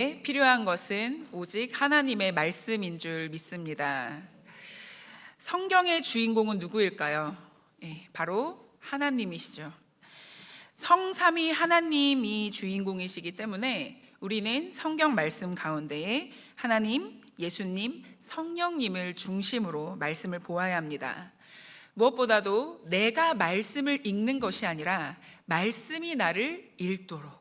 필요한 것은 오직 하나님의 말씀인 줄 믿습니다. 성경의 주인공은 누구일까요? 바로 하나님이시죠. 성삼위 하나님이 주인공이시기 때문에 우리는 성경 말씀 가운데에 하나님, 예수님, 성령님을 중심으로 말씀을 보아야 합니다. 무엇보다도 내가 말씀을 읽는 것이 아니라 말씀이 나를 읽도록,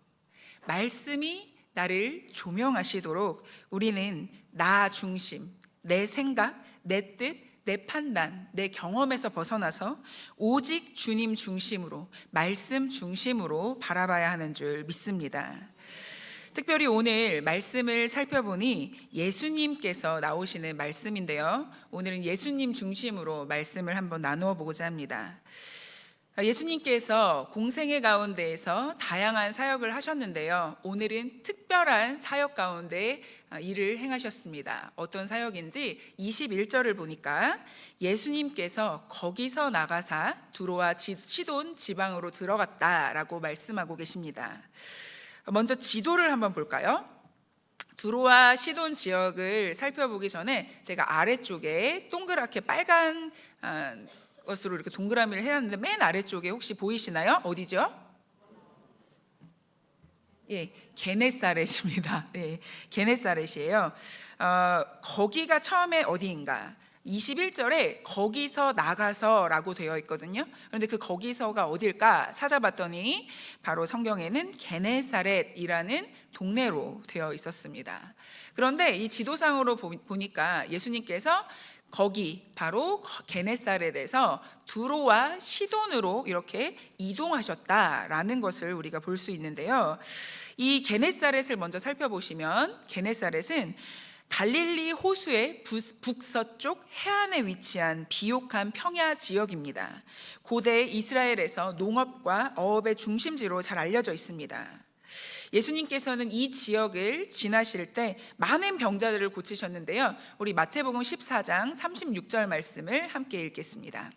말씀이 나를 조명하시도록 우리는 나 중심, 내 생각, 내 뜻, 내 판단, 내 경험에서 벗어나서 오직 주님 중심으로, 말씀 중심으로 바라봐야 하는 줄 믿습니다. 특별히 오늘 말씀을 살펴보니 예수님께서 나오시는 말씀인데요. 오늘은 예수님 중심으로 말씀을 한번 나누어 보고자 합니다. 예수님께서 공생애 가운데에서 다양한 사역을 하셨는데요. 오늘은 특별한 사역 가운데 일을 행하셨습니다. 어떤 사역인지 21절을 보니까 예수님께서 거기서 나가사 두로와 시돈 지방으로 들어갔다라고 말씀하고 계십니다. 먼저 지도를 한번 볼까요? 두로와 시돈 지역을 살펴보기 전에 제가 아래쪽에 동그랗게 빨간 것으로 이렇게 동그라미를 해놨는데 맨 아래쪽에 혹시 보이시나요? 어디죠? 게네사렛입니다. 게네사렛이에요. 거기가 처음에 어디인가? 21절에 거기서 나가서라고 되어 있거든요. 그런데 그 거기서가 어딜까 찾아봤더니 바로 성경에는 게네사렛이라는 동네로 되어 있었습니다. 그런데 이 지도상으로 보니까 예수님께서 거기 바로 게네사렛에서 두로와 시돈으로 이렇게 이동하셨다라는 것을 우리가 볼 수 있는데요. 이 게네사렛을 먼저 살펴보시면 게네사렛은 갈릴리 호수의 북서쪽 해안에 위치한 비옥한 평야 지역입니다. 고대 이스라엘에서 농업과 어업의 중심지로 잘 알려져 있습니다. 예수님께서는 이 지역을 지나실 때 많은 병자들을 고치셨는데요. 우리 마태복음 14장 36절 말씀을 함께 읽겠습니다.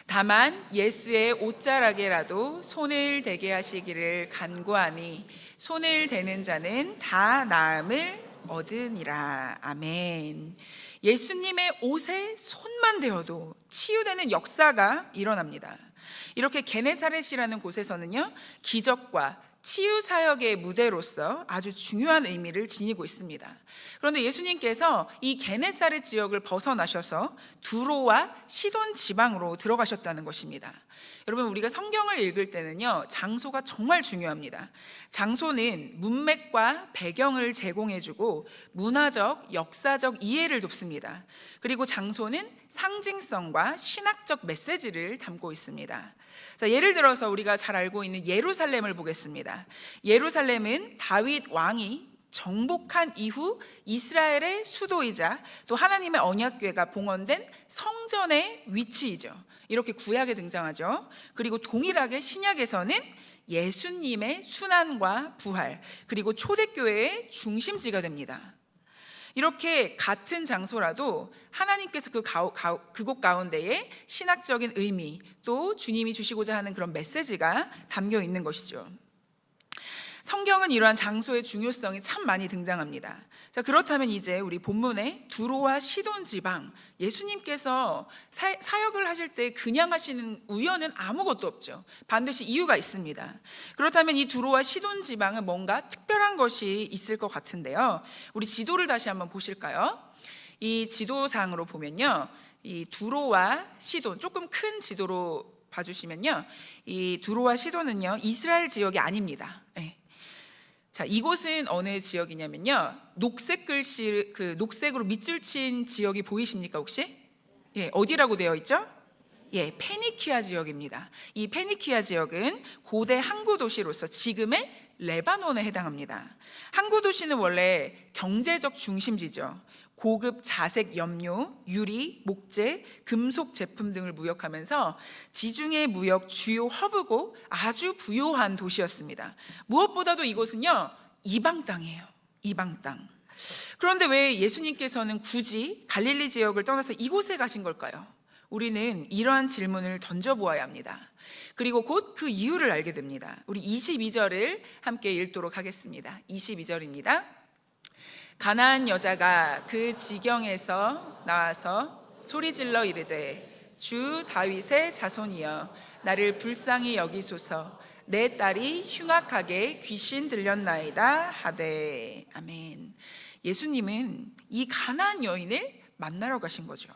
다만 예수의 옷자락에라도 손을 대게 하시기를 간구하니 손을 대는 자는 다 나음을 얻으니라. 아멘. 예수님의 옷에 손만 대어도 치유되는 역사가 일어납니다. 이렇게 게네사렛이라는 곳에서는요, 기적과 치유 사역의 무대로서 아주 중요한 의미를 지니고 있습니다. 그런데 예수님께서 이 게네사렛 지역을 벗어나셔서 두로와 시돈 지방으로 들어가셨다는 것입니다. 여러분, 우리가 성경을 읽을 때는요, 장소가 정말 중요합니다. 장소는 문맥과 배경을 제공해주고 문화적, 역사적 이해를 돕습니다. 그리고 장소는 상징성과 신학적 메시지를 담고 있습니다. 자, 예를 들어서 우리가 잘 알고 있는 예루살렘을 보겠습니다. 예루살렘은 다윗 왕이 정복한 이후 이스라엘의 수도이자 또 하나님의 언약궤가 봉헌된 성전의 위치이죠. 이렇게 구약에 등장하죠. 그리고 동일하게 신약에서는 예수님의 순환과 부활, 그리고 초대교회의 중심지가 됩니다. 이렇게 같은 장소라도 하나님께서 그곳 가운데에 신학적인 의미, 또 주님이 주시고자 하는 그런 메시지가 담겨 있는 것이죠. 성경은 이러한 장소의 중요성이 참 많이 등장합니다. 자, 그렇다면 이제 우리 본문의 두로와 시돈 지방, 예수님께서 사역을 하실 때 그냥 하시는 우연은 아무것도 없죠. 반드시 이유가 있습니다. 그렇다면 이 두로와 시돈 지방은 뭔가 특별한 것이 있을 것 같은데요. 우리 지도를 다시 한번 보실까요? 이 지도상으로 보면요, 이 두로와 시돈, 조금 큰 지도로 봐주시면요, 이 두로와 시돈은요, 이스라엘 지역이 아닙니다. 자, 이곳은 어느 지역이냐면요, 녹색 글씨, 녹색으로 밑줄 친 지역이 보이십니까 혹시? 어디라고 되어 있죠? 페니키아 지역입니다. 이 페니키아 지역은 고대 항구 도시로서 지금의 레바논에 해당합니다. 항구 도시는 원래 경제적 중심지죠. 고급 자색 염료, 유리, 목재, 금속 제품 등을 무역하면서 지중해 무역 주요 허브고 아주 부요한 도시였습니다. 무엇보다도 이곳은요, 이방 땅이에요. 이방 땅. 그런데 왜 예수님께서는 굳이 갈릴리 지역을 떠나서 이곳에 가신 걸까요? 우리는 이러한 질문을 던져보아야 합니다. 그리고 곧 그 이유를 알게 됩니다. 우리 22절을 함께 읽도록 하겠습니다. 22절입니다. 가나안 여자가 그 지경에서 나와서 소리질러 이르되 주 다윗의 자손이여 나를 불쌍히 여기소서 내 딸이 흉악하게 귀신 들렸나이다 하되. 아멘. 예수님은 이 가나안 여인을 만나러 가신 거죠.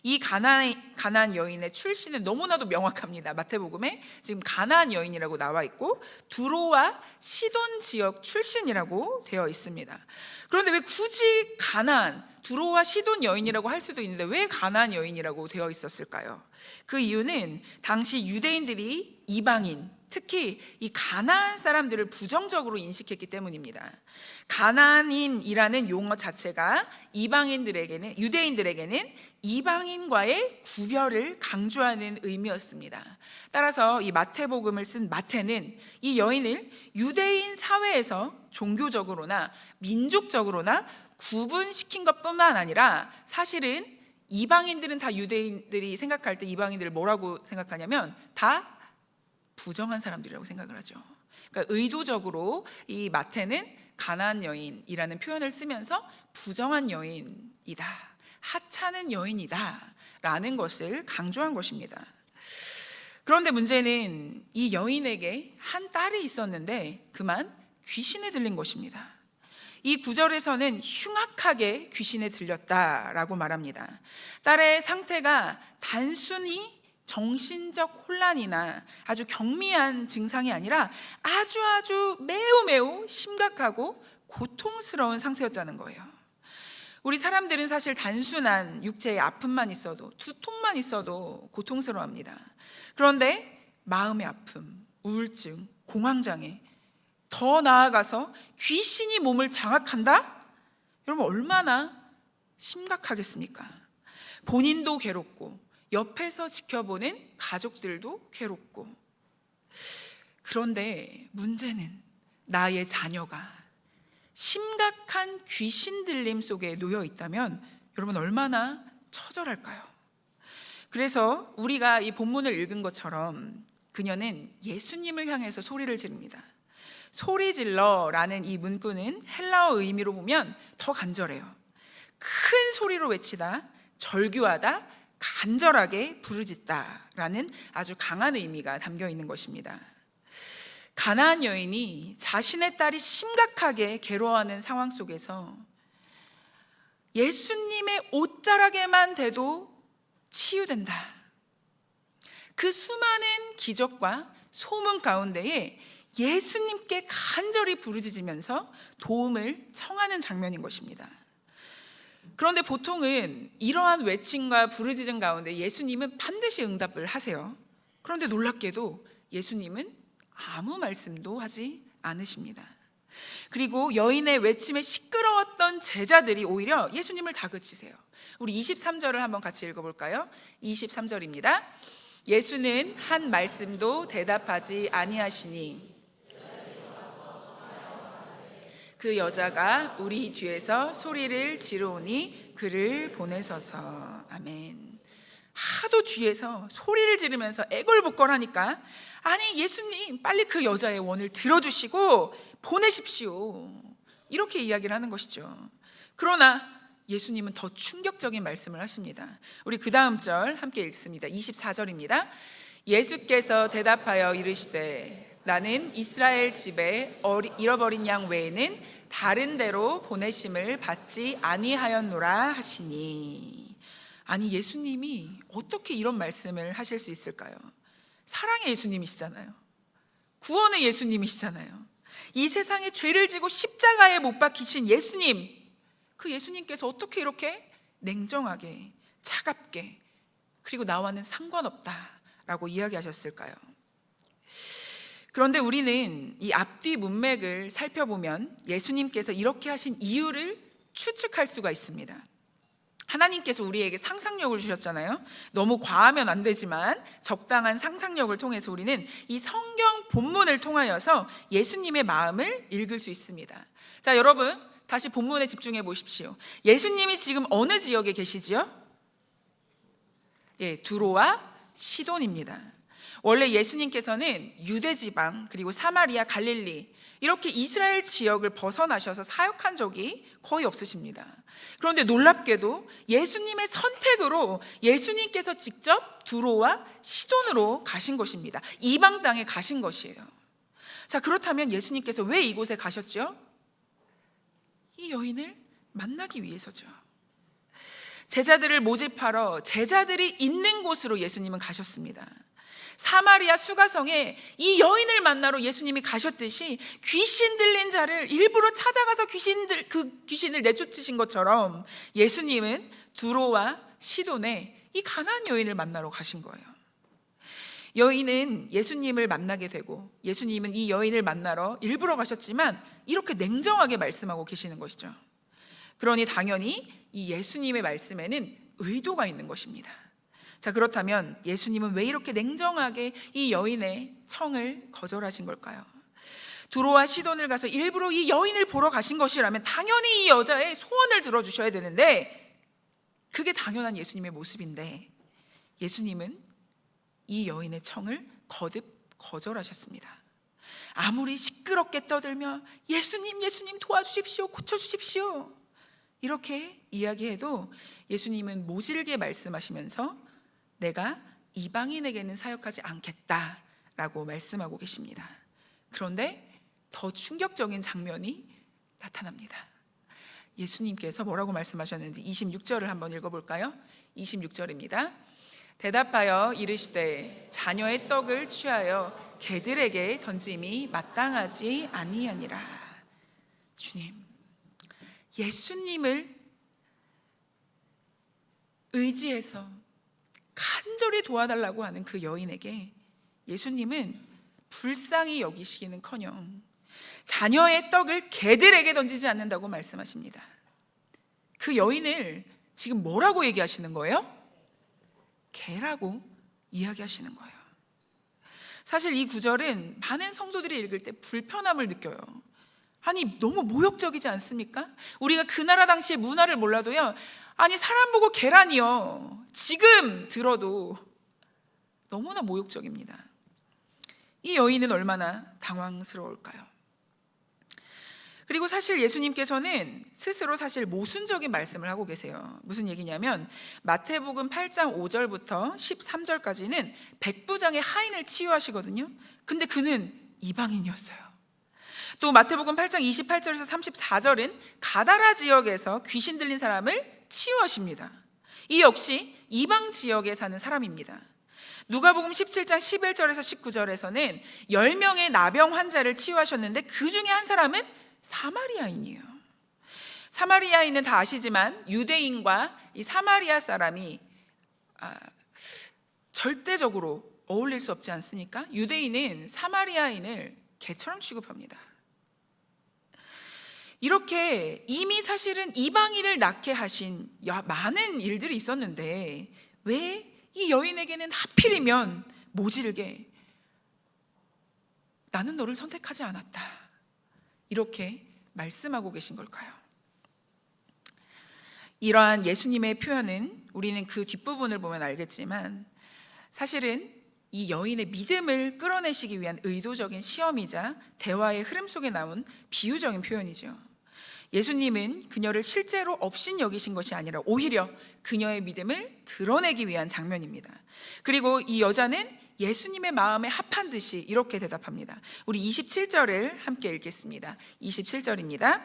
이 가나안 여인의 출신은 너무나도 명확합니다. 마태복음에 지금 가나안 여인이라고 나와 있고 두로와 시돈 지역 출신이라고 되어 있습니다. 그런데 왜 굳이 가나안, 두로와 시돈 여인이라고 할 수도 있는데 왜 가나안 여인이라고 되어 있었을까요? 그 이유는 당시 유대인들이 이방인, 특히 이 가나안 사람들을 부정적으로 인식했기 때문입니다. 가나안인이라는 용어 자체가 이방인들에게는, 유대인들에게는 이방인과의 구별을 강조하는 의미였습니다. 따라서 이 마태복음을 쓴 마태는 이 여인을 유대인 사회에서 종교적으로나 민족적으로나 구분시킨 것뿐만 아니라 사실은 이방인들은 다 유대인들이 생각할 때 이방인들을 뭐라고 생각하냐면 다 부정한 사람들이라고 생각을 하죠. 그러니까 의도적으로 이 마태는 가나안 여인이라는 표현을 쓰면서 부정한 여인이다, 하찮은 여인이다 라는 것을 강조한 것입니다. 그런데 문제는 이 여인에게 한 딸이 있었는데 그만 귀신에 들린 것입니다. 이 구절에서는 흉악하게 귀신에 들렸다라고 말합니다. 딸의 상태가 단순히 정신적 혼란이나 아주 경미한 증상이 아니라 아주 매우 심각하고 고통스러운 상태였다는 거예요. 우리 사람들은 사실 단순한 육체의 아픔만 있어도, 두통만 있어도 고통스러워합니다. 그런데 마음의 아픔, 우울증, 공황장애, 더 나아가서 귀신이 몸을 장악한다? 여러분 얼마나 심각하겠습니까? 본인도 괴롭고 옆에서 지켜보는 가족들도 괴롭고. 그런데 문제는 나의 자녀가 심각한 귀신 들림 속에 놓여 있다면 여러분 얼마나 처절할까요? 그래서 우리가 이 본문을 읽은 것처럼 그녀는 예수님을 향해서 소리를 지릅니다. 소리질러라는 이 문구는 헬라어 의미로 보면 더 간절해요. 큰 소리로 외치다, 절규하다, 간절하게 부르짖다라는 아주 강한 의미가 담겨 있는 것입니다. 가나안 여인이 자신의 딸이 심각하게 괴로워하는 상황 속에서 예수님의 옷자락에만 대도 치유된다, 그 수많은 기적과 소문 가운데에 예수님께 간절히 부르짖으면서 도움을 청하는 장면인 것입니다. 그런데 보통은 이러한 외침과 부르짖음 가운데 예수님은 반드시 응답을 하세요. 그런데 놀랍게도 예수님은 아무 말씀도 하지 않으십니다. 그리고 여인의 외침에 시끄러웠던 제자들이 오히려 예수님을 다그치세요. 우리 23절을 한번 같이 읽어볼까요? 23절입니다. 예수는 한 말씀도 대답하지 아니하시니 그 여자가 우리 뒤에서 소리를 지르오니 그를 보내소서. 아멘. 하도 뒤에서 소리를 지르면서 애걸복걸하니까 아니 예수님 빨리 그 여자의 원을 들어주시고 보내십시오, 이렇게 이야기를 하는 것이죠. 그러나 예수님은 더 충격적인 말씀을 하십니다. 우리 그 다음 절 함께 읽습니다. 24절입니다. 예수께서 대답하여 이르시되 나는 이스라엘 집에 잃어버린 양 외에는 다른 데로 보내심을 받지 아니하였노라 하시니. 아니 예수님이 어떻게 이런 말씀을 하실 수 있을까요? 사랑의 예수님이시잖아요. 구원의 예수님이시잖아요. 이 세상에 죄를 지고 십자가에 못 박히신 예수님, 그 예수님께서 어떻게 이렇게 냉정하게 차갑게 그리고 나와는 상관없다라고 이야기하셨을까요? 그런데 우리는 이 앞뒤 문맥을 살펴보면 예수님께서 이렇게 하신 이유를 추측할 수가 있습니다. 하나님께서 우리에게 상상력을 주셨잖아요. 너무 과하면 안 되지만 적당한 상상력을 통해서 우리는 이 성경 본문을 통하여서 예수님의 마음을 읽을 수 있습니다. 자, 여러분 다시 본문에 집중해 보십시오. 예수님이 지금 어느 지역에 계시지요? 두로와 시돈입니다. 원래 예수님께서는 유대 지방 그리고 사마리아, 갈릴리 이렇게 이스라엘 지역을 벗어나셔서 사역한 적이 거의 없으십니다. 그런데 놀랍게도 예수님의 선택으로 예수님께서 직접 두로와 시돈으로 가신 것입니다. 이방 땅에 가신 것이에요. 자, 그렇다면 예수님께서 왜 이곳에 가셨죠? 이 여인을 만나기 위해서죠. 제자들을 모집하러 제자들이 있는 곳으로 예수님은 가셨습니다. 사마리아 수가성에 이 여인을 만나러 예수님이 가셨듯이 귀신 들린 자를 일부러 찾아가서 그 귀신을 내쫓으신 것처럼 예수님은 두로와 시돈에 이 가나안 여인을 만나러 가신 거예요. 여인은 예수님을 만나게 되고 예수님은 이 여인을 만나러 일부러 가셨지만 이렇게 냉정하게 말씀하고 계시는 것이죠. 그러니 당연히 이 예수님의 말씀에는 의도가 있는 것입니다. 자, 그렇다면 예수님은 왜 이렇게 냉정하게 이 여인의 청을 거절하신 걸까요? 두로와 시돈을 가서 일부러 이 여인을 보러 가신 것이라면 당연히 이 여자의 소원을 들어주셔야 되는데 그게 당연한 예수님의 모습인데 예수님은 이 여인의 청을 거듭 거절하셨습니다. 아무리 시끄럽게 떠들며 예수님, 예수님 도와주십시오, 고쳐주십시오 이렇게 이야기해도 예수님은 모질게 말씀하시면서 내가 이방인에게는 사역하지 않겠다라고 말씀하고 계십니다. 그런데 더 충격적인 장면이 나타납니다. 예수님께서 뭐라고 말씀하셨는지 26절을 한번 읽어볼까요? 26절입니다. 대답하여 이르시되 자녀의 떡을 취하여 개들에게 던짐이 마땅하지 아니하니라. 주님, 예수님을 의지해서 간절히 도와달라고 하는 그 여인에게 예수님은 불쌍히 여기시기는커녕 자녀의 떡을 개들에게 던지지 않는다고 말씀하십니다. 그 여인을 지금 뭐라고 얘기하시는 거예요? 개라고 이야기하시는 거예요. 사실 이 구절은 많은 성도들이 읽을 때 불편함을 느껴요. 아니, 너무 모욕적이지 않습니까? 우리가 그 나라 당시의 문화를 몰라도요, 아니 사람 보고 개라니요, 지금 들어도 너무나 모욕적입니다. 이 여인은 얼마나 당황스러울까요? 그리고 사실 예수님께서는 스스로 사실 모순적인 말씀을 하고 계세요. 무슨 얘기냐면 마태복음 8장 5절부터 13절까지는 백부장의 하인을 치유하시거든요. 근데 그는 이방인이었어요. 또 마태복음 8장 28절에서 34절은 가다라 지역에서 귀신 들린 사람을 치유하십니다. 이 역시 이방 지역에 사는 사람입니다. 누가복음 17장 11절에서 19절에서는 10명의 나병 환자를 치유하셨는데 그 중에 한 사람은 사마리아인이에요. 사마리아인은 다 아시지만 유대인과 이 사마리아 사람이 절대적으로 어울릴 수 없지 않습니까? 유대인은 사마리아인을 개처럼 취급합니다. 이렇게 이미 사실은 이방인을 낳게 하신 많은 일들이 있었는데 왜 이 여인에게는 하필이면 모질게 나는 너를 선택하지 않았다 이렇게 말씀하고 계신 걸까요? 이러한 예수님의 표현은 우리는 그 뒷부분을 보면 알겠지만 사실은 이 여인의 믿음을 끌어내시기 위한 의도적인 시험이자 대화의 흐름 속에 나온 비유적인 표현이죠. 예수님은 그녀를 실제로 업신 여기신 것이 아니라 오히려 그녀의 믿음을 드러내기 위한 장면입니다. 그리고 이 여자는 예수님의 마음에 합한 듯이 이렇게 대답합니다. 우리 27절을 함께 읽겠습니다. 27절입니다.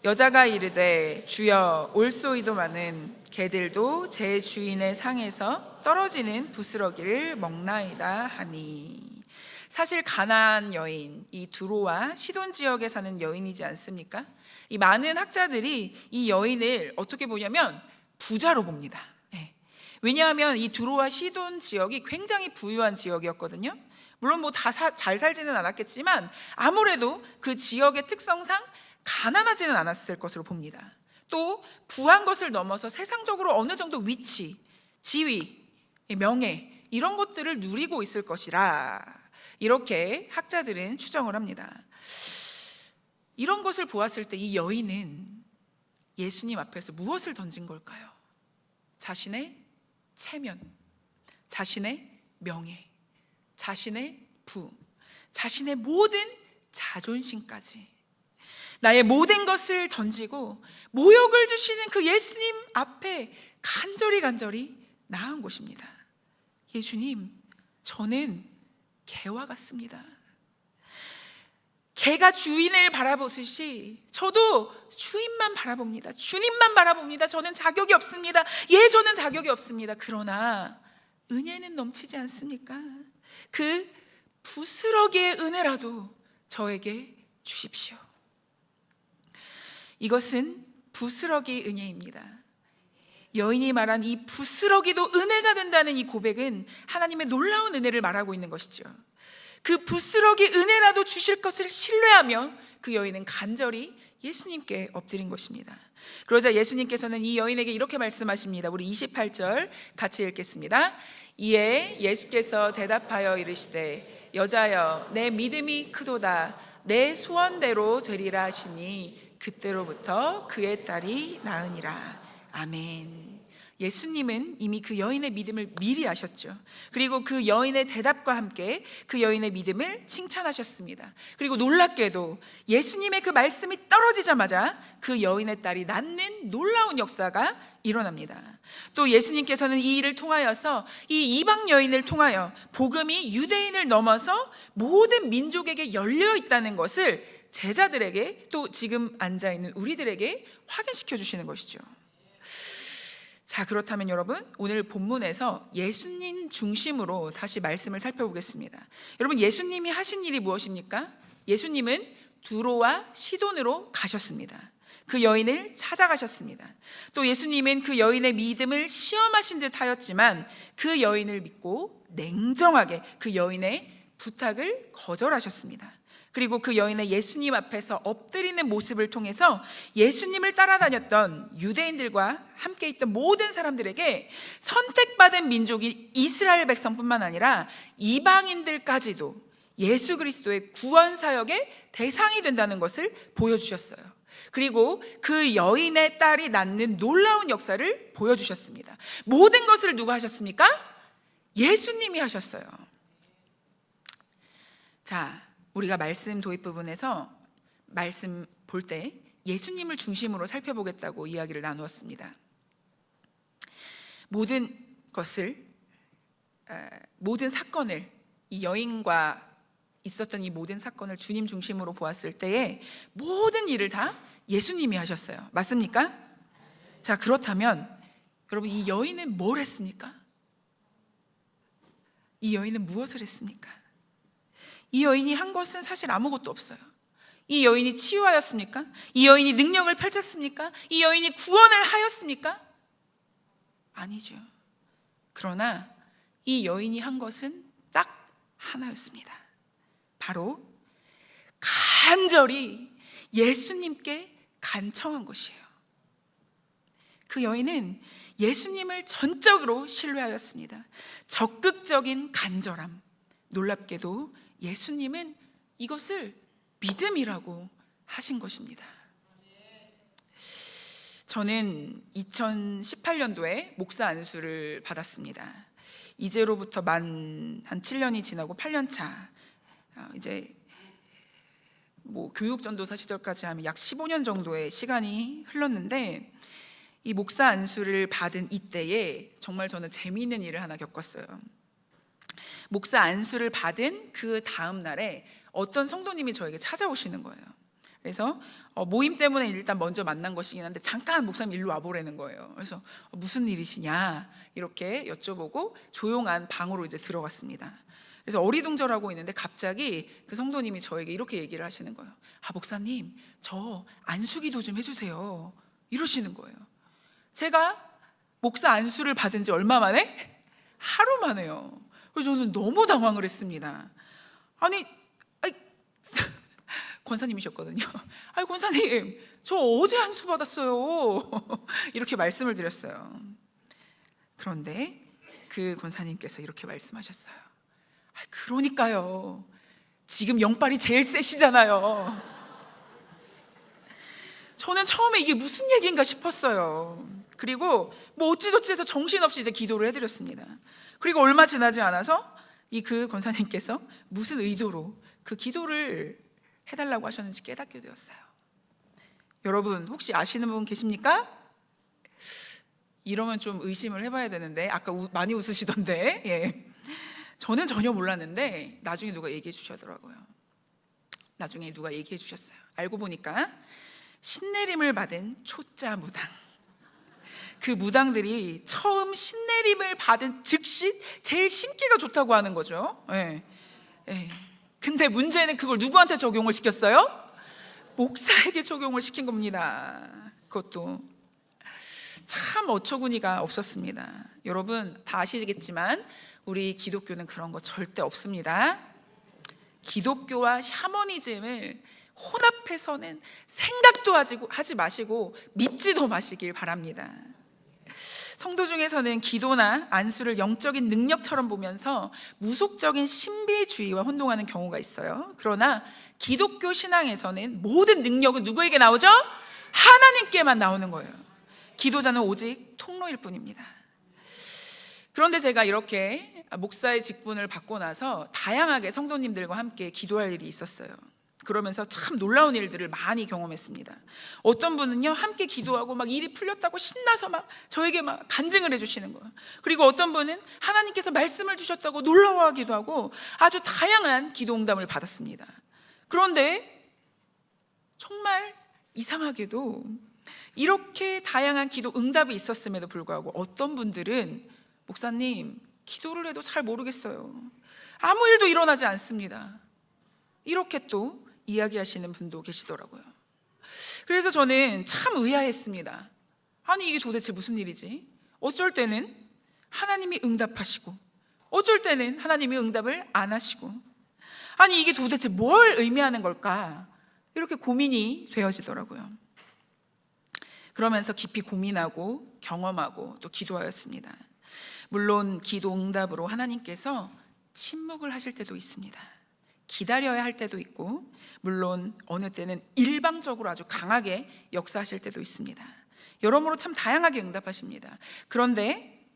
여자가 이르되 주여 올소이도마는 개들도 제 주인의 상에서 떨어지는 부스러기를 먹나이다 하니. 사실 가나안 여인, 이 두로와 시돈 지역에 사는 여인이지 않습니까? 이 많은 학자들이 이 여인을 어떻게 보냐면 부자로 봅니다. 왜냐하면 이 두로와 시돈 지역이 굉장히 부유한 지역이었거든요. 물론 뭐 다 잘 살지는 않았겠지만 아무래도 그 지역의 특성상 가난하지는 않았을 것으로 봅니다. 또 부한 것을 넘어서 세상적으로 어느 정도 위치, 지위, 명예 이런 것들을 누리고 있을 것이라 이렇게 학자들은 추정을 합니다. 이런 것을 보았을 때 이 여인은 예수님 앞에서 무엇을 던진 걸까요? 자신의 체면, 자신의 명예, 자신의 부, 자신의 모든 자존심까지, 나의 모든 것을 던지고 모욕을 주시는 그 예수님 앞에 간절히 나아간 곳입니다. 예수님, 저는 개와 같습니다. 개가 주인을 바라보듯이 저도 주인만 바라봅니다. 주님만 바라봅니다. 저는 자격이 없습니다. 저는 자격이 없습니다. 그러나 은혜는 넘치지 않습니까? 그 부스러기의 은혜라도 저에게 주십시오. 이것은 부스러기 은혜입니다. 여인이 말한 이 부스러기도 은혜가 된다는 이 고백은 하나님의 놀라운 은혜를 말하고 있는 것이죠. 그 부스러기 은혜라도 주실 것을 신뢰하며 그 여인은 간절히 예수님께 엎드린 것입니다. 그러자 예수님께서는 이 여인에게 이렇게 말씀하십니다. 우리 28절 같이 읽겠습니다. 이에 예수께서 대답하여 이르시되 여자여, 내 믿음이 크도다. 내 소원대로 되리라 하시니 그때로부터 그의 딸이 나으니라. 아멘. 예수님은 이미 그 여인의 믿음을 미리 아셨죠. 그리고 그 여인의 대답과 함께 그 여인의 믿음을 칭찬하셨습니다. 그리고 놀랍게도 예수님의 그 말씀이 떨어지자마자 그 여인의 딸이 낫는 놀라운 역사가 일어납니다. 또 예수님께서는 이 일을 통하여서 이 이방 여인을 통하여 복음이 유대인을 넘어서 모든 민족에게 열려 있다는 것을 제자들에게, 또 지금 앉아있는 우리들에게 확인시켜 주시는 것이죠. 자, 그렇다면 여러분, 오늘 본문에서 예수님 중심으로 다시 말씀을 살펴보겠습니다. 여러분, 예수님이 하신 일이 무엇입니까? 예수님은 두로와 시돈으로 가셨습니다. 그 여인을 찾아가셨습니다. 또 예수님은 그 여인의 믿음을 시험하신 듯 하였지만 그 여인을 믿고 냉정하게 그 여인의 부탁을 거절하셨습니다. 그리고 그 여인의 예수님 앞에서 엎드리는 모습을 통해서 예수님을 따라다녔던 유대인들과 함께 있던 모든 사람들에게 선택받은 민족이 이스라엘 백성뿐만 아니라 이방인들까지도 예수 그리스도의 구원 사역의 대상이 된다는 것을 보여주셨어요. 그리고 그 여인의 딸이 낳는 놀라운 역사를 보여주셨습니다. 모든 것을 누가 하셨습니까? 예수님이 하셨어요. 자, 우리가 말씀 도입 부분에서 말씀 볼 때 예수님을 중심으로 살펴보겠다고 이야기를 나누었습니다. 모든 사건을, 이 여인과 있었던 이 모든 사건을 주님 중심으로 보았을 때에 모든 일을 다 예수님이 하셨어요. 맞습니까? 자, 그렇다면 여러분, 이 여인은 뭘 했습니까? 이 여인은 무엇을 했습니까? 이 여인이 한 것은 사실 아무것도 없어요. 이 여인이 치유하였습니까? 이 여인이 능력을 펼쳤습니까? 이 여인이 구원을 하였습니까? 아니죠. 그러나 이 여인이 한 것은 딱 하나였습니다. 바로 간절히 예수님께 간청한 것이에요. 그 여인은 예수님을 전적으로 신뢰하였습니다. 적극적인 간절함. 놀랍게도 예수님은 이것을 믿음이라고 하신 것입니다. 저는 2018년도에 목사 안수를 받았습니다. 이제로부터 한 7년이 지나고 8년 차, 이제 교육 전도사 시절까지 하면 약 15년 정도의 시간이 흘렀는데, 이 목사 안수를 받은 이때에 정말 저는 재미있는 일을 하나 겪었어요. 목사 안수를 받은 그 다음 날에 어떤 성도님이 저에게 찾아오시는 거예요. 그래서 모임 때문에 일단 먼저 만난 것이긴 한데 잠깐 목사님 일로 와보라는 거예요. 그래서 무슨 일이시냐 이렇게 여쭤보고 조용한 방으로 이제 들어갔습니다. 그래서 어리둥절하고 있는데 갑자기 그 성도님이 저에게 이렇게 얘기를 하시는 거예요. 목사님, 저 안수기도 좀 해주세요, 이러시는 거예요. 제가 목사 안수를 받은 지 얼마 만에? 하루 만에요. 그래서 저는 너무 당황을 했습니다. 아니 권사님이셨거든요. 권사님, 저 어제 안수 받았어요. 이렇게 말씀을 드렸어요. 그런데 그 권사님께서 이렇게 말씀하셨어요. 그러니까요, 지금 영빨이 제일 세시잖아요. 저는 처음에 이게 무슨 얘기인가 싶었어요. 그리고 어찌저찌 해서 정신없이 이제 기도를 해드렸습니다. 그리고 얼마 지나지 않아서 그 권사님께서 무슨 의도로 그 기도를 해달라고 하셨는지 깨닫게 되었어요. 여러분 혹시 아시는 분 계십니까? 이러면 좀 의심을 해봐야 되는데, 아까 많이 웃으시던데. 예. 저는 전혀 몰랐는데 나중에 누가 얘기해 주시더라고요. 나중에 누가 얘기해 주셨어요. 알고 보니까 신내림을 받은 초짜 무당, 그 무당들이 처음 신내림을 받은 즉시 제일 심기가 좋다고 하는 거죠. 예. 예. 근데 문제는 그걸 누구한테 적용을 시켰어요? 목사에게 적용을 시킨 겁니다. 그것도 참 어처구니가 없었습니다. 여러분 다 아시겠지만 우리 기독교는 그런 거 절대 없습니다. 기독교와 샤머니즘을 혼합해서는 생각도 하지 마시고 믿지도 마시길 바랍니다. 성도 중에서는 기도나 안수를 영적인 능력처럼 보면서 무속적인 신비주의와 혼동하는 경우가 있어요. 그러나 기독교 신앙에서는 모든 능력은 누구에게 나오죠? 하나님께만 나오는 거예요. 기도자는 오직 통로일 뿐입니다. 그런데 제가 이렇게 목사의 직분을 받고 나서 다양하게 성도님들과 함께 기도할 일이 있었어요. 그러면서 참 놀라운 일들을 많이 경험했습니다. 어떤 분은요, 함께 기도하고 막 일이 풀렸다고 신나서 막 저에게 막 간증을 해주시는 거예요. 그리고 어떤 분은 하나님께서 말씀을 주셨다고 놀라워하기도 하고 아주 다양한 기도 응답을 받았습니다. 그런데 정말 이상하게도 이렇게 다양한 기도 응답이 있었음에도 불구하고 어떤 분들은 목사님, 기도를 해도 잘 모르겠어요. 아무 일도 일어나지 않습니다. 이렇게 또 이야기하시는 분도 계시더라고요. 그래서 저는 참 의아했습니다. 아니 이게 도대체 무슨 일이지? 어쩔 때는 하나님이 응답하시고 어쩔 때는 하나님이 응답을 안 하시고, 아니 이게 도대체 뭘 의미하는 걸까? 이렇게 고민이 되어지더라고요. 그러면서 깊이 고민하고 경험하고 또 기도하였습니다. 물론 기도 응답으로 하나님께서 침묵을 하실 때도 있습니다. 기다려야 할 때도 있고, 물론 어느 때는 일방적으로 아주 강하게 역사하실 때도 있습니다. 여러모로 참 다양하게 응답하십니다. 그런데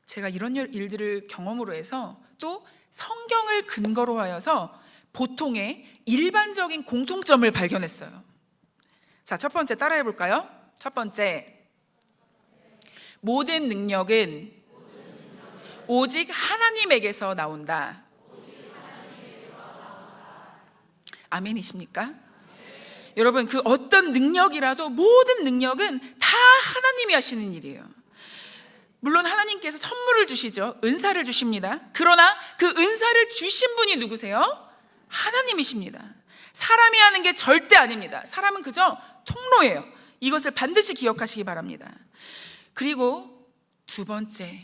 제가 이런 일들을 경험으로 해서 또 성경을 근거로 하여서 보통의 일반적인 공통점을 발견했어요. 자, 첫 번째 따라해 볼까요? 첫 번째, 모든 능력은 오직 하나님에게서 나온다. 아멘이십니까? 여러분, 그 어떤 능력이라도 모든 능력은 다 하나님이 하시는 일이에요. 물론 하나님께서 선물을 주시죠. 은사를 주십니다. 그러나 그 은사를 주신 분이 누구세요? 하나님이십니다. 사람이 하는 게 절대 아닙니다. 사람은 그저 통로예요. 이것을 반드시 기억하시기 바랍니다. 그리고 두 번째,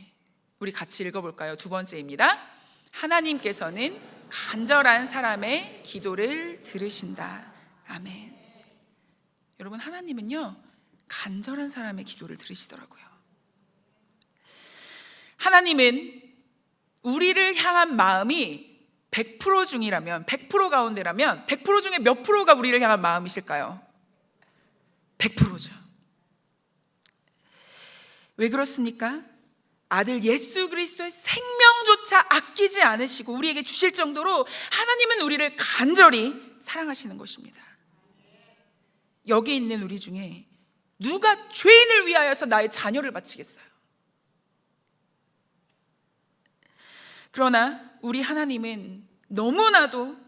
우리 같이 읽어볼까요? 두 번째입니다. 하나님께서는 간절한 사람의 기도를 들으신다. 아멘. 여러분, 하나님은요 간절한 사람의 기도를 들으시더라고요. 하나님은 우리를 향한 마음이 100% 중이라면, 100% 가운데라면 100% 중에 몇 프로가 우리를 향한 마음이실까요? 100%죠. 왜 그렇습니까? 아들 예수 그리스도의 생명조차 아끼지 않으시고 우리에게 주실 정도로 하나님은 우리를 간절히 사랑하시는 것입니다. 여기 있는 우리 중에 누가 죄인을 위하여서 나의 자녀를 바치겠어요? 그러나 우리 하나님은 너무나도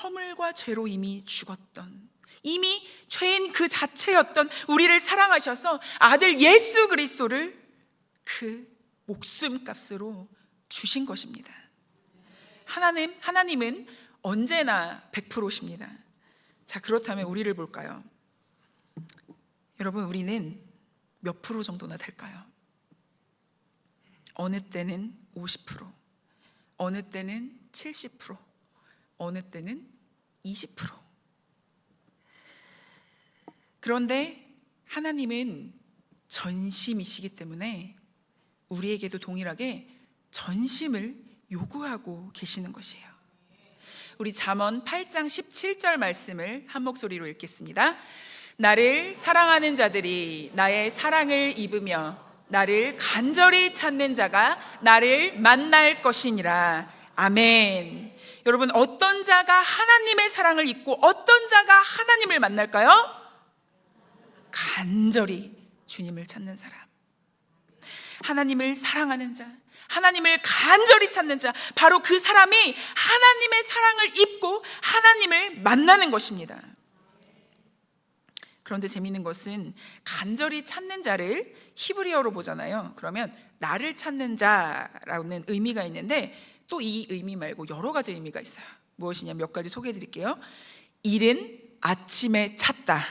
허물과 죄로 이미 죽었던, 이미 죄인 그 자체였던 우리를 사랑하셔서 아들 예수 그리스도를 그 목숨값으로 주신 것입니다. 하나님은 언제나 100%십니다. 자, 그렇다면 우리를 볼까요? 여러분, 우리는 몇 프로 정도나 될까요? 어느 때는 50%, 어느 때는 70%, 어느 때는 20%. 그런데 하나님은 전심이시기 때문에 우리에게도 동일하게 전심을 요구하고 계시는 것이에요. 우리 잠언 8장 17절 말씀을 한 목소리로 읽겠습니다. 나를 사랑하는 자들이 나의 사랑을 입으며 나를 간절히 찾는 자가 나를 만날 것이니라. 아멘. 여러분, 어떤 자가 하나님의 사랑을 잊고 어떤 자가 하나님을 만날까요? 간절히 주님을 찾는 사람, 하나님을 사랑하는 자, 하나님을 간절히 찾는 자, 바로 그 사람이 하나님의 사랑을 입고 하나님을 만나는 것입니다. 그런데 재미있는 것은 간절히 찾는 자를 히브리어로 보잖아요. 그러면 나를 찾는 자라는 의미가 있는데 또 이 의미 말고 여러 가지 의미가 있어요. 무엇이냐, 몇 가지 소개해 드릴게요. 이른 아침에 찾다,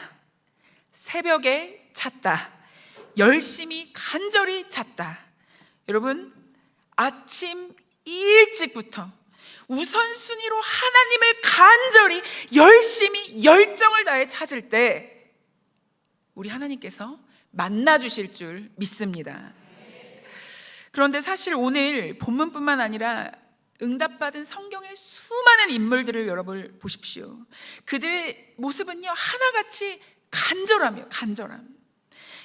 새벽에 찾다, 열심히 간절히 찾다. 여러분, 아침 일찍부터 우선순위로 하나님을 간절히 열심히 열정을 다해 찾을 때 우리 하나님께서 만나 주실 줄 믿습니다. 그런데 사실 오늘 본문뿐만 아니라 응답받은 성경의 수많은 인물들을 여러분 보십시오. 그들의 모습은요, 하나같이 간절함이에요. 간절함.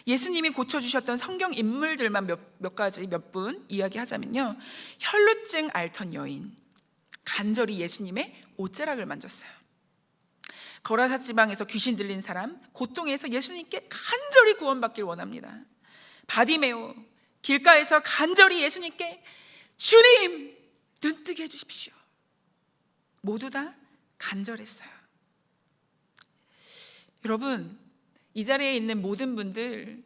예수님이 고쳐주셨던 성경 인물들만 몇 분 이야기하자면요, 혈루증 앓던 여인, 간절히 예수님의 옷자락을 만졌어요. 거라사 지방에서 귀신 들린 사람, 고통에서 예수님께 간절히 구원받길 원합니다. 바디메오, 길가에서 간절히 예수님께 주님 눈뜨게 해주십시오. 모두 다 간절했어요. 여러분, 이 자리에 있는 모든 분들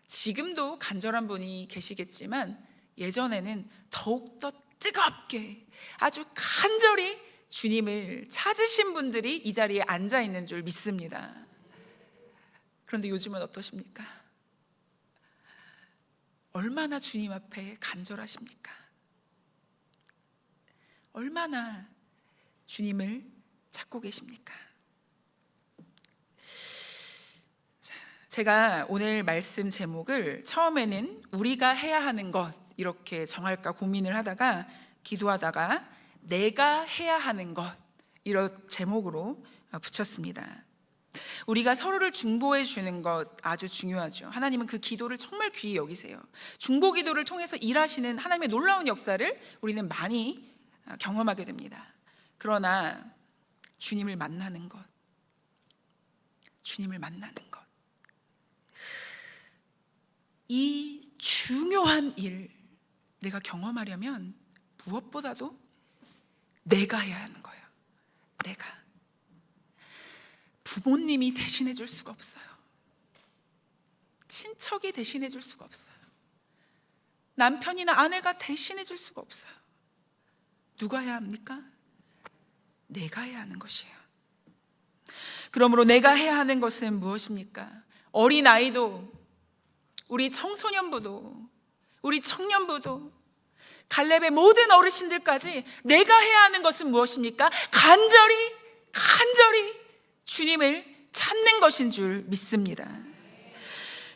지금도 간절한 분이 계시겠지만 예전에는 더욱더 뜨겁게 아주 간절히 주님을 찾으신 분들이 이 자리에 앉아 있는 줄 믿습니다. 그런데 요즘은 어떠십니까? 얼마나 주님 앞에 간절하십니까? 얼마나 주님을 찾고 계십니까? 제가 오늘 말씀 제목을 처음에는 우리가 해야 하는 것 이렇게 정할까 고민을 하다가 기도하다가 내가 해야 하는 것 이런 제목으로 붙였습니다. 우리가 서로를 중보해 주는 것 아주 중요하죠. 하나님은 그 기도를 정말 귀히 여기세요. 중보 기도를 통해서 일하시는 하나님의 놀라운 역사를 우리는 많이 경험하게 됩니다. 그러나 주님을 만나는 것, 주님을 만나는 것, 이 중요한 일 내가 경험하려면 무엇보다도 내가 해야 하는 거예요. 내가. 부모님이 대신해 줄 수가 없어요. 친척이 대신해 줄 수가 없어요. 남편이나 아내가 대신해 줄 수가 없어요. 누가 해야 합니까? 내가 해야 하는 것이에요. 그러므로 내가 해야 하는 것은 무엇입니까? 어린아이도, 우리 청소년부도, 우리 청년부도, 갈렙의 모든 어르신들까지 내가 해야 하는 것은 무엇입니까? 간절히 주님을 찾는 것인 줄 믿습니다.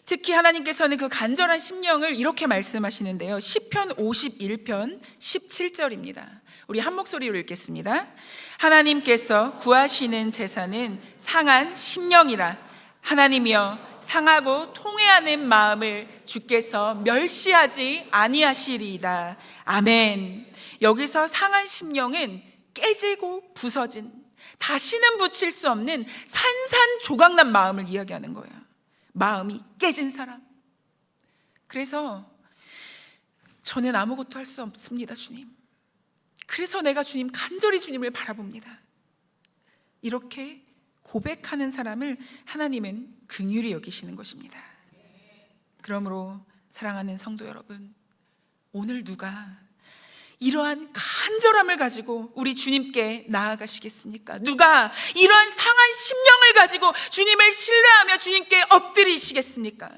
특히 하나님께서는 그 간절한 심령을 이렇게 말씀하시는데요, 시편 51편 17절입니다. 우리 한 목소리로 읽겠습니다. 하나님께서 구하시는 제사는 상한 심령이라. 하나님이여, 상하고 통회하는 마음을 주께서 멸시하지 아니하시리이다. 아멘. 여기서 상한 심령은 깨지고 부서진, 다시는 붙일 수 없는 산산조각난 마음을 이야기하는 거예요. 마음이 깨진 사람. 그래서 저는 아무것도 할 수 없습니다, 주님. 그래서 내가 주님, 간절히 주님을 바라봅니다. 이렇게 고백하는 사람을 하나님은 긍휼히 여기시는 것입니다. 그러므로 사랑하는 성도 여러분, 오늘 누가 이러한 간절함을 가지고 우리 주님께 나아가시겠습니까? 누가 이러한 상한 심령을 가지고 주님을 신뢰하며 주님께 엎드리시겠습니까?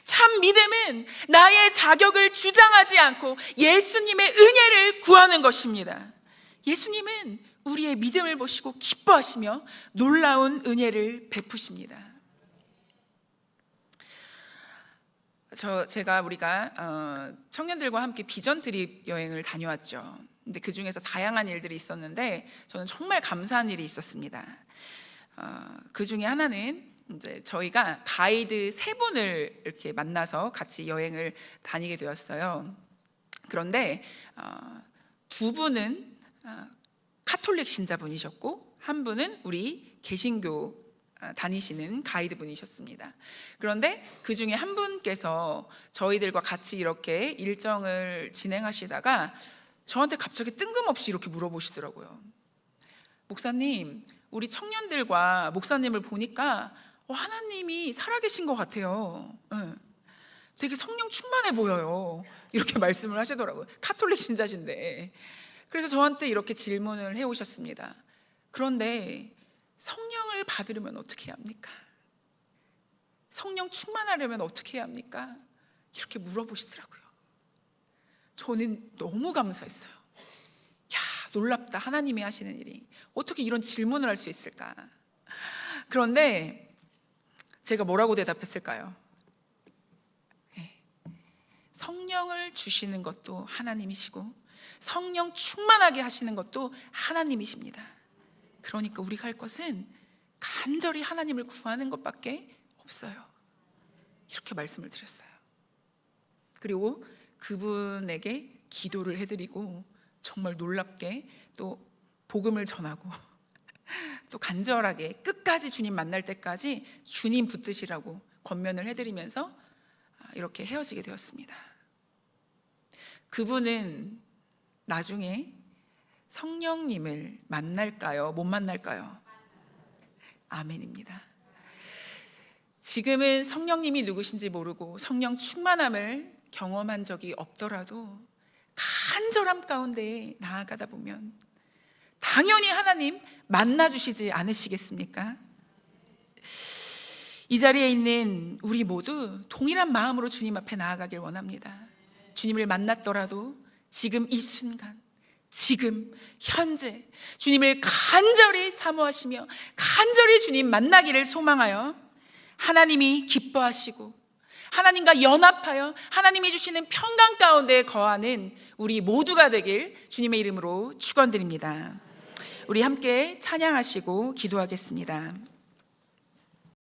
참 믿음은 나의 자격을 주장하지 않고 예수님의 은혜를 구하는 것입니다. 예수님은 우리의 믿음을 보시고 기뻐하시며 놀라운 은혜를 베푸십니다. 우리가 청년들과 함께 비전 트립 여행을 다녀왔죠. 근데 그 중에서 다양한 일들이 있었는데 저는 정말 감사한 일이 있었습니다. 그 중에 하나는 이제 저희가 가이드 세 분을 이렇게 만나서 같이 여행을 다니게 되었어요. 그런데 두 분은 카톨릭 신자분이셨고 한 분은 우리 개신교 다니시는 가이드 분이셨습니다. 그런데 그 중에 한 분께서 저희들과 같이 이렇게 일정을 진행하시다가 저한테 갑자기 뜬금없이 이렇게 물어보시더라고요. 목사님, 우리 청년들과 목사님을 보니까 하나님이 살아계신 것 같아요. 되게 성령 충만해 보여요. 이렇게 말씀을 하시더라고요. 카톨릭 신자신데. 그래서 저한테 이렇게 질문을 해오셨습니다. 그런데 성령을 받으려면 어떻게 해야 합니까? 성령 충만하려면 어떻게 해야 합니까? 이렇게 물어보시더라고요. 저는 너무 감사했어요. 야, 놀랍다. 하나님이 하시는 일이 어떻게 이런 질문을 할 수 있을까? 그런데 제가 뭐라고 대답했을까요? 성령을 주시는 것도 하나님이시고 성령 충만하게 하시는 것도 하나님이십니다. 그러니까 우리가 할 것은 간절히 하나님을 구하는 것밖에 없어요. 이렇게 말씀을 드렸어요. 그리고 그분에게 기도를 해드리고 정말 놀랍게 또 복음을 전하고 또 간절하게 끝까지 주님 만날 때까지 주님 붙드시라고 권면을 해드리면서 이렇게 헤어지게 되었습니다. 그분은 나중에 성령님을 만날까요? 못 만날까요? 아멘입니다. 지금은 성령님이 누구신지 모르고 성령 충만함을 경험한 적이 없더라도 간절함 가운데 나아가다 보면 당연히 하나님 만나주시지 않으시겠습니까? 이 자리에 있는 우리 모두 동일한 마음으로 주님 앞에 나아가길 원합니다. 주님을 만났더라도 지금 이 순간, 지금 현재 주님을 간절히 사모하시며 간절히 주님 만나기를 소망하여 하나님이 기뻐하시고 하나님과 연합하여 하나님이 주시는 평강 가운데 거하는 우리 모두가 되길 주님의 이름으로 축원드립니다. 우리 함께 찬양하시고 기도하겠습니다.